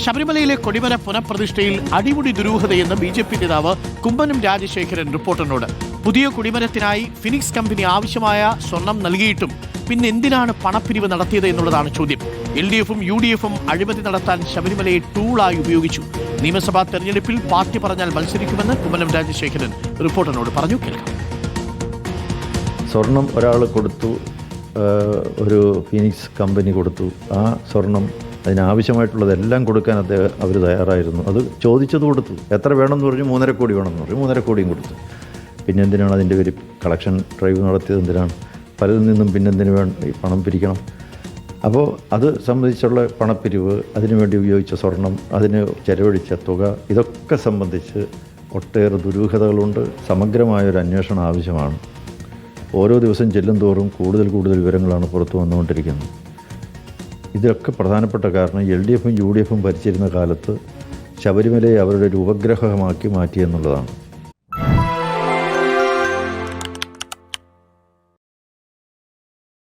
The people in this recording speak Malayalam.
ശബരിമലയിലെ കൊടിമര പുനഃപ്രതിഷ്ഠയിൽ അടിമുടി ദുരൂഹതയെന്ന് BJP നേതാവ് കുമ്മനം രാജശേഖരൻ റിപ്പോർട്ടറിനോട്. പുതിയ കൊടിമരത്തിനായി ഫിനിക്സ് കമ്പനി ആവശ്യമായ സ്വർണം നൽകിയിട്ടും പിന്നെ എന്തിനാണ് പണപ്പിരിവ് നടത്തിയത് എന്നുള്ളതാണ് ചോദ്യം. LDFും UDFും അഴിമതി നടത്താൻ ശബരിമലയെ ടൂളായി ഉപയോഗിച്ചു. നിയമസഭാ തെരഞ്ഞെടുപ്പിൽ പാർട്ടി പറഞ്ഞാൽ മത്സരിക്കുമെന്ന് കുമ്മനം രാജശേഖരൻ റിപ്പോർട്ടറിനോട് പറഞ്ഞു. കേൾക്കാം. സ്വർണം ഒരാൾ കൊടുത്തു, ഒരു ഫിനിക്സ് കമ്പനി കൊടുത്തു. ആ സ്വർണം അതിനാവശ്യമായിട്ടുള്ളതെല്ലാം കൊടുക്കാൻ അവർ തയ്യാറായിരുന്നു. അത് ചോദിച്ചത് കൊടുത്തു. എത്ര വേണമെന്ന് പറഞ്ഞു? 3.5 കോടി വേണമെന്ന് പറഞ്ഞു. 3.5 കോടിയും കൊടുത്തു. പിന്നെ എന്തിനാണ് അതിൻ്റെ പേര് കളക്ഷൻ ഡ്രൈവ് നടത്തിയത്? എന്തിനാണ്? പലരിൽ നിന്നും പിന്നെന്തിനു ഈ പണം പിരിക്കണം? അപ്പോൾ അത് സംബന്ധിച്ചുള്ള പണപ്പിരിവ്, അതിനുവേണ്ടി ഉപയോഗിച്ച സ്വർണം, അതിന് ചെലവഴിച്ച തുക, ഇതൊക്കെ സംബന്ധിച്ച് ഒട്ടേറെ ദുരൂഹതകളുണ്ട്. സമഗ്രമായൊരു അന്വേഷണം ആവശ്യമാണ്. ഓരോ ദിവസം ചെല്ലും തോറും കൂടുതൽ വിവരങ്ങളാണ് പുറത്തു വന്നുകൊണ്ടിരിക്കുന്നത്. ഇതൊക്കെ പ്രധാനപ്പെട്ട കാരണം LDFും UDFും ഭരിച്ചിരുന്ന കാലത്ത് ശബരിമലയെ അവരുടെ ഒരു ഉപഗ്രഹമാക്കി മാറ്റിയെന്നുള്ളതാണ്.